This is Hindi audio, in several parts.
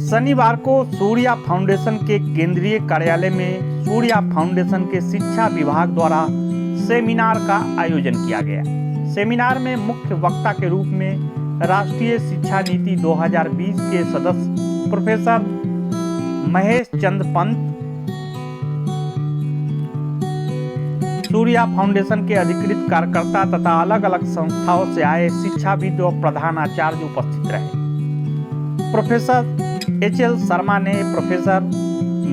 शनिवार को सूर्या फाउंडेशन के केंद्रीय कार्यालय में सूर्या फाउंडेशन के शिक्षा विभाग द्वारा सेमिनार का आयोजन किया गया। सेमिनार में मुख्य वक्ता के रूप में राष्ट्रीय शिक्षा नीति 2020 के सदस्य प्रोफेसर महेश चंद्र पंत, सूर्या फाउंडेशन के अधिकृत कार्यकर्ता तथा अलग अलग संस्थाओं से आए शिक्षाविद और प्रधानाचार्य उपस्थित रहे। प्रोफेसर HL शर्मा ने प्रोफेसर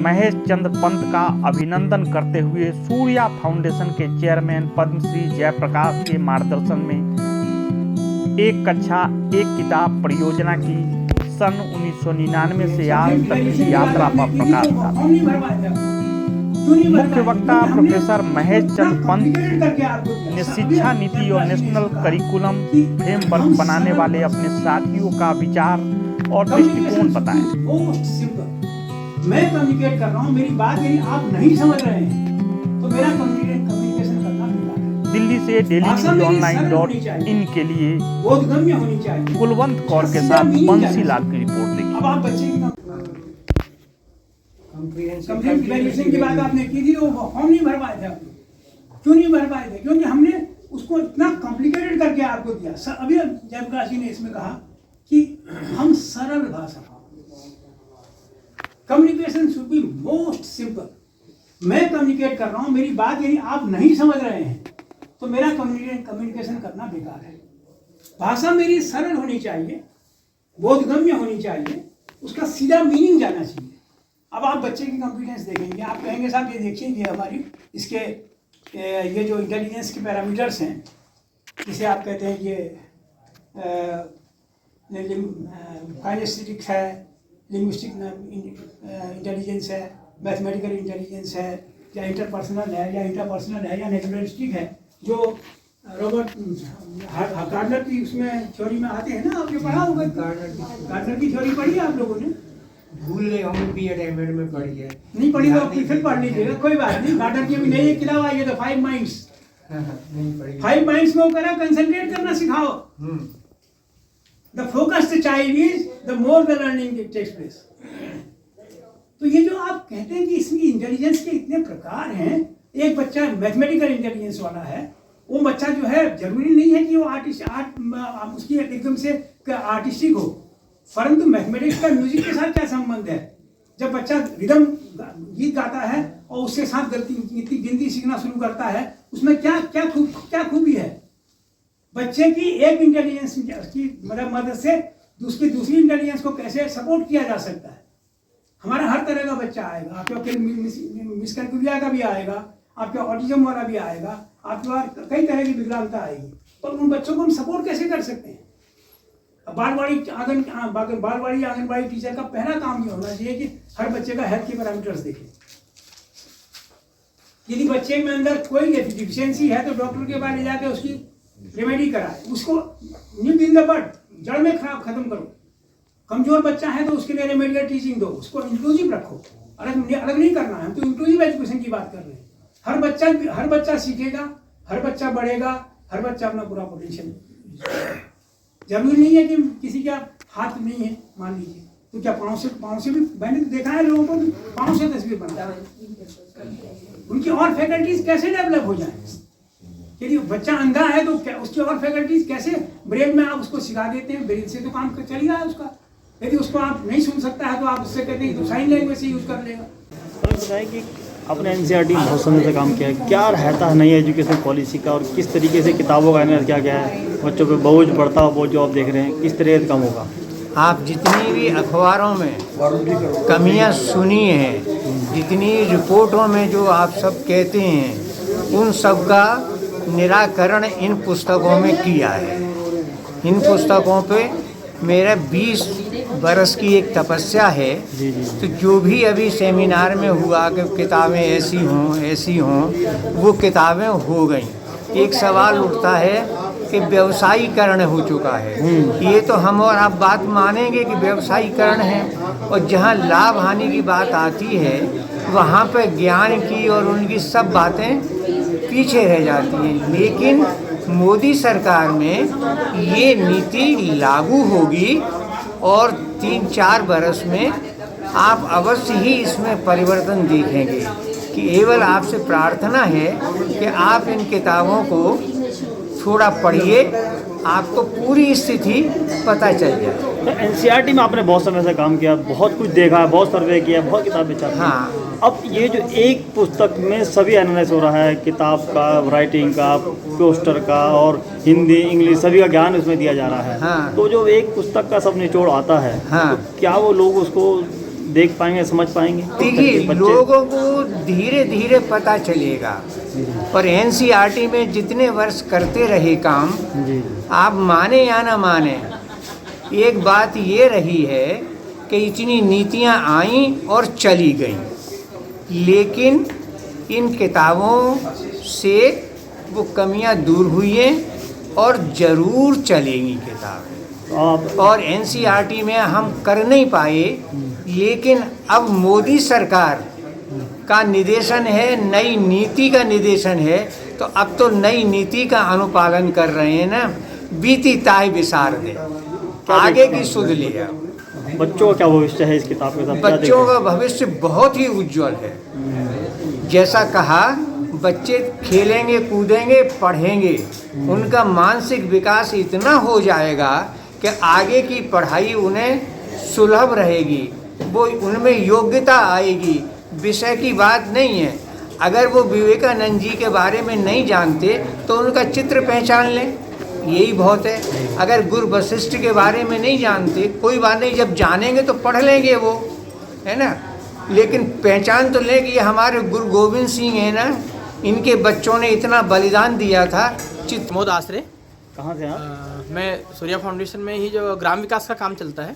महेश चंद्र पंत का अभिनंदन करते हुए सूर्या फाउंडेशन के चेयरमैन पद्मश्री जयप्रकाश के मार्गदर्शन में एक कक्षा एक किताब परियोजना की सन 1999 से आज तक की यात्रा पर प्रकाश डाला। मुख्य वक्ता प्रोफेसर महेश चंद्र पंत ने शिक्षा नीति और नेशनल करिकुलम फ्रेमवर्क बनाने वाले अपने साथियों का विचार और दृष्टिकोण बताया। मैं कम्युनिकेट कर रहा हूँ, मेरी बात यदि आप नहीं समझ रहे हैं तो मेरा कम्युनिकेशन करना बेकार है। दिल्ली से dailynews.online.in के लिए बोधगम्य होनी चाहिए। कुलवंत कौर के साथ बंसी लाल की रिपोर्ट देखी। अब आप बच्चे की की बात आपने की थी, वो फॉर्म नहीं भर पाए थे आप। क्यों नहीं भर पाए थे? क्योंकि हमने उसको इतना कॉम्प्लिकेटेड करके आपको दिया। अभी जयप्रकाश जी ने इसमें कहा कि हम सरल भाषा, communication should be most simple. मैं कम्युनिकेट कर रहा हूं, मेरी बात यदि आप नहीं समझ रहे हैं तो मेरा कम्युनिकेशन करना बेकार है। भाषा मेरी सरल होनी चाहिए, बोधगम्य होनी चाहिए, उसका सीधा मीनिंग जाना चाहिए। अब आप बच्चे की कॉन्फिडेंस देखेंगे, आप कहेंगे साहब ये देखिए, ये हमारी इसके ये जो इंटेलिजेंस के पैरामीटर्स हैं, जिसे आप कहते हैं ये काइनेस्थेटिक्स है, लिंग्विस्टिक इंटेलिजेंस है, मैथमेटिकल इंटेलिजेंस है, या इंटरपर्सनल है, या इंटरपर्सनल है, या नेचुरलिस्टिक है, जो रॉबर्ट गार्डनर की उसमें थ्योरी में आते हैं ना। आपने पढ़ा होगा, गार्डनर की थ्योरी पढ़ी है आप लोगों ने? भूल गए होंगे, BEd में पढ़ी है। नहीं पढ़ी तो आप फिर पढ़ लीजिएगा, कोई बात नहीं। गार्डनर की अभी नई किताब आई है तो 5 माइंड्स। नहीं पढ़ी। 5 माइंड्स में वो करा कंसंट्रेट करना सिखाओ। The focused child is the more the learning takes place. तो ये जो आप कहते हैं कि इसमें इंटेलिजेंस के इतने प्रकार हैं, एक बच्चा मैथमेटिकल इंटेलिजेंस वाला है, वो बच्चा जो है जरूरी नहीं है कि वो उसकी एकदम से आर्टिस्टिक हो, परंतु मैथमेटिक्स का म्यूजिक के साथ क्या संबंध है? जब बच्चा रिदम गीत गाता है और उसके साथ गिनती सीखना शुरू करता है, उसमें क्या खूबी है? बच्चे की एक इंटेलिजेंस की मदद से उसकी दूसरी इंटेलिजेंस को कैसे सपोर्ट किया जा सकता है। हमारा हर तरह का बच्चा आएगा, आपके मिसकैलकुलिया का भी आएगा, आपके ऑटिज्म वाला भी आएगा, आपके पास कई तरह की विकलांगता आएगी, तो उन बच्चों को हम सपोर्ट कैसे कर सकते हैं? बालवाड़ी आंगनबाड़ी टीचर का पहला काम ये होना चाहिए कि हर बच्चे का हेल्थ के पैरामीटर्स देखें। यदि बच्चे में अंदर कोई डिफिशियंसी है तो डॉक्टर के पास ले जाकर उसकी रेमेडी कराए, उसको निप इन द बड, जड़ में खत्म करो। कमजोर बच्चा है तो उसके लिए रेमेडियल टीचिंग दो, उसको इंक्लूसिव रखो, अलग नहीं करना है। हम तो इंक्लूसिव एजुकेशन की बात कर रहे हैं। हर बच्चा सीखेगा, हर बच्चा बढ़ेगा, हर बच्चा अपना पूरा पोटेंशियल। जरूरी नहीं है कि किसी का हाथ नहीं है, मान लीजिए, तो क्या पाँव से भी मैंने देखा है लोगों को पाँव से तस्वीर बनता है। उनकी और फैकल्टीज कैसे डेवलप हो जाए? यदि बच्चा अंधा है तो क्या उसकी और फैकल्टीज कैसे ब्रेन में आप उसको सिखा देते हैं, ब्रेन से तो काम चल ही रहा है उसका। यदि उसको आप नहीं सुन सकता है तो आप उससे कहते हैं तो साइन लैंग्वेज से यूज कर लेगा। बताएं कि अपने NCERT बहुत समय से काम किया है, क्या रहता है नई एजुकेशन पॉलिसी का और किस तरीके से किताबों का एनर्स क्या क्या है, बच्चों पे बोझ बढ़ता हो, वो जो आप देख रहे हैं किस तरह से कम होगा? आप जितनी भी अखबारों में कमियां सुनी हैं, जितनी रिपोर्टों में जो आप सब कहते हैं, उन सब का निराकरण इन पुस्तकों में किया है। इन पुस्तकों पे मेरा 20 बरस की एक तपस्या है। तो जो भी अभी सेमिनार में हुआ कि किताबें ऐसी हों, वो किताबें हो गई। एक सवाल उठता है कि व्यवसायीकरण हो चुका है। ये तो हम और आप बात मानेंगे कि व्यवसायीकरण है, और जहाँ लाभ हानि की बात आती है वहाँ पे ज्ञान की और उनकी सब बातें पीछे रह जाती हैं। लेकिन मोदी सरकार में ये नीति लागू होगी और 3-4 बरस में आप अवश्य ही इसमें परिवर्तन देखेंगे कि केवल आपसे प्रार्थना है कि आप इन किताबों को थोड़ा पढ़िए, आपको पूरी स्थिति पता चल जाए। तो एनसीईआरटी में आपने बहुत समय से काम किया, बहुत कुछ देखा, बहुत सर्वे किया, बहुत किताबें छापी। हाँ। अब ये जो एक पुस्तक में सभी एनालाइज हो रहा है, किताब का, राइटिंग का, पोस्टर का और हिंदी इंग्लिश सभी का ज्ञान उसमें दिया जा रहा है। हाँ। तो जो एक पुस्तक का सब निचोड़ आता है, हाँ। तो क्या वो लोग उसको देख पाएंगे, समझ पाएंगे? देखिए, लोगों को धीरे धीरे पता चलेगा, पर एनसीईआरटी में जितने वर्ष करते रहे काम, जी आप माने या ना माने, एक बात ये रही है कि इतनी नीतियां आईं और चली गईं, लेकिन इन किताबों से वो कमियां दूर हुई हैं और ज़रूर चलेंगी किताबें। आप और एनसीईआरटी में हम कर नहीं पाए, लेकिन अब मोदी सरकार का निर्देशन है, नई नीति का निर्देशन है, तो अब तो नई नीति का अनुपालन कर रहे हैं ना। बीती ताय विसार दे, आगे की सुध लिया। बच्चों का क्या भविष्य है इस किताब के साथ? क्या बच्चों देखते का भविष्य बहुत ही उज्जवल है। जैसा कहा, बच्चे खेलेंगे, कूदेंगे, पढ़ेंगे, उनका मानसिक विकास इतना हो जाएगा कि आगे की पढ़ाई उन्हें सुलभ रहेगी, वो उनमें योग्यता आएगी। विषय की बात नहीं है। अगर वो विवेकानंद जी के बारे में नहीं जानते तो उनका चित्र पहचान लें, यही बहुत है। अगर गुरु वशिष्ठ के बारे में नहीं जानते, कोई बात नहीं, जब जानेंगे तो पढ़ लेंगे वो, है ना। लेकिन पहचान तो लें कि ये हमारे गुरु गोविंद सिंह है ना, इनके बच्चों ने इतना बलिदान दिया था। प्रमोद आश्रे। कहाँ से आप? मैं सूर्या फाउंडेशन में ही जो ग्राम विकास का काम चलता है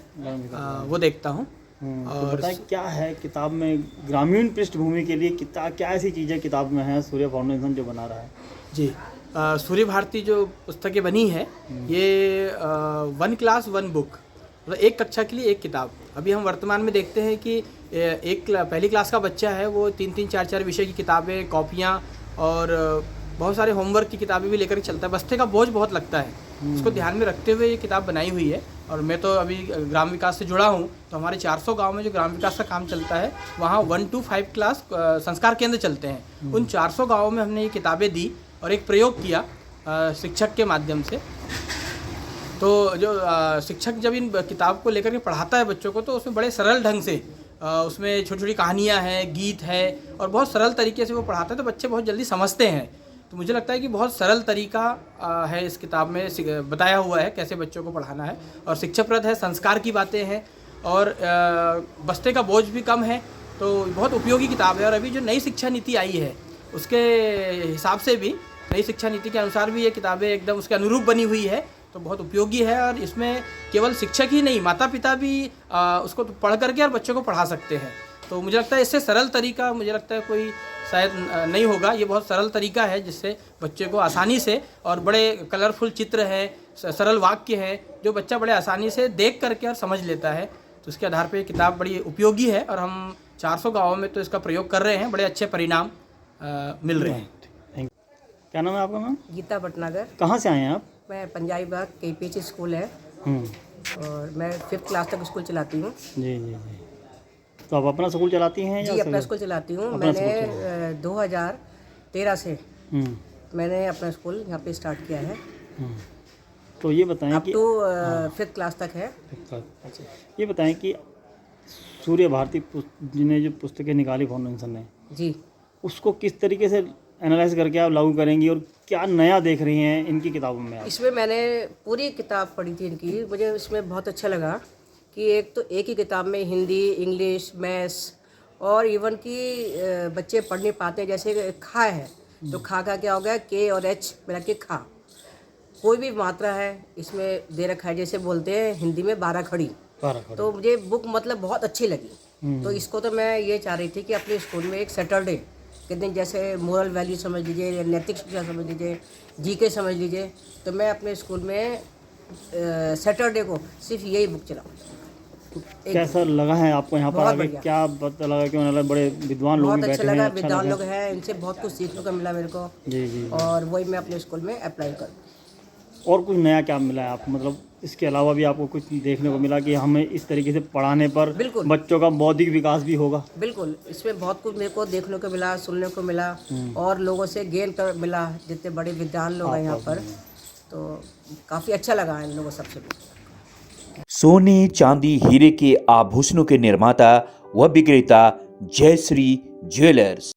वो देखता हूँ। तो और बताएं क्या है किताब में ग्रामीण पृष्ठभूमि के लिए क्या ऐसी चीज़ें किताब में है सूर्य फाउंडेशन जो बना रहा है? जी, सूर्य भारती जो पुस्तकें बनी है ये 1 क्लास 1 बुक, मतलब एक कक्षा के लिए एक किताब। अभी हम वर्तमान में देखते हैं कि पहली क्लास का बच्चा है वो 3-3, 4-4 विषय की किताबें, कॉपियाँ और बहुत सारे होमवर्क की किताबें भी लेकर के चलता है। बस्ते का बोझ बहुत लगता है, उसको ध्यान में रखते हुए ये किताब बनाई हुई है। और मैं तो अभी ग्राम विकास से जुड़ा हूँ, तो हमारे 400 गांव में जो ग्राम विकास का काम चलता है वहाँ 1 to 5 क्लास संस्कार केंद्र चलते हैं। उन 400 गाँवों में हमने ये किताबें दी और एक प्रयोग किया शिक्षक के माध्यम से। तो जो शिक्षक जब इन किताब को लेकर के पढ़ाता है बच्चों को, तो उसमें बड़े सरल ढंग से उसमें छोटी छोटी कहानियाँ हैं, गीत है और बहुत सरल तरीके से वो पढ़ाता है, तो बच्चे बहुत जल्दी समझते हैं। तो मुझे लगता है कि बहुत सरल तरीका है इस किताब में बताया हुआ है कैसे बच्चों को पढ़ाना है, और शिक्षाप्रद है, संस्कार की बातें हैं और बस्ते का बोझ भी कम है। तो बहुत उपयोगी किताब है। और अभी जो नई शिक्षा नीति आई है उसके हिसाब से भी, नई शिक्षा नीति के अनुसार भी ये किताबें एकदम उसके अनुरूप बनी हुई है, तो बहुत उपयोगी है। और इसमें केवल शिक्षक ही नहीं, माता पिता भी उसको पढ़ करके और बच्चों को पढ़ा सकते हैं। तो मुझे लगता है इससे सरल तरीका मुझे लगता है कोई शायद नहीं होगा। ये बहुत सरल तरीका है जिससे बच्चे को आसानी से, और बड़े कलरफुल चित्र है, सरल वाक्य है जो बच्चा बड़े आसानी से देख करके और समझ लेता है। तो उसके आधार पर ये किताब बड़ी उपयोगी है और हम 400 गाँवों में तो इसका प्रयोग कर रहे हैं, बड़े अच्छे परिणाम मिल रहे हैं। क्या नाम है आपका मैम? गीता भटनागर। कहाँ से आए हैं आप? मैं पंजाबी बाग KPH स्कूल है और मैं 5th क्लास तक स्कूल चलाती हूँ। जी जी जी। तो आप अपना स्कूल चलाती हैं या जी, अपना स्कूल चलाती हूँ। मैंने 2013 से मैंने अपना स्कूल यहाँ पे स्टार्ट किया है। तो ये बताएं अब कि तो 5th क्लास तक है। अच्छा, ये बताएं कि सूर्य भारती जिन्हें जो पुस्तकें निकाली फाउंडेशन ने, जी, उसको किस तरीके से एनालाइज करके आप लागू करेंगी और क्या नया देख रही हैं इनकी किताबों में आप? इसमें मैंने पूरी किताब पढ़ी थी इनकी। मुझे इसमें बहुत अच्छा लगा कि एक ही किताब में हिंदी, इंग्लिश, मैथ्स और इवन कि बच्चे पढ़ नहीं पाते। जैसे खा है तो खा का क्या होगा, K और H मिला के खा। कोई भी मात्रा है इसमें दे रखा है, जैसे बोलते हैं हिंदी में 12 खड़ी। तो मुझे बुक मतलब बहुत अच्छी लगी। तो इसको तो मैं ये चाह रही थी कि अपने स्कूल में एक सैटरडे के दिन, जैसे मोरल वैल्यू समझ लीजिए या नैतिक शिक्षा समझ लीजिए, GK समझ लीजिए, तो मैं अपने स्कूल में सैटरडे को सिर्फ यही बुक चलाऊँ। कैसा लगा है आपको यहाँ पर आके? क्या पता लगा कि उन्होंने बड़े विद्वान लोग बहुत बैठे अच्छा हैं? लगा, विद्वान लोग हैं, इनसे बहुत कुछ सीखने को मिला मेरे को। जी जी। और वही मैं अपने स्कूल में अप्लाई करूँ। और कुछ नया क्या मिला है आप, मतलब इसके अलावा भी आपको कुछ देखने को मिला कि हमें इस तरीके से पढ़ाने पर बिल्कुल। बच्चों का बौद्धिक विकास भी होगा? बिल्कुल, इसमें बहुत कुछ मेरे को देखने को मिला, सुनने को मिला और लोगों से गेन कर मिला, जितने बड़े विद्वान लोग हैं यहाँ पर, तो काफ़ी अच्छा लगा इन लोगों सबसे भी। सोने, चांदी, हीरे के आभूषणों के निर्माता व विक्रेता जयश्री ज्वेलर्स।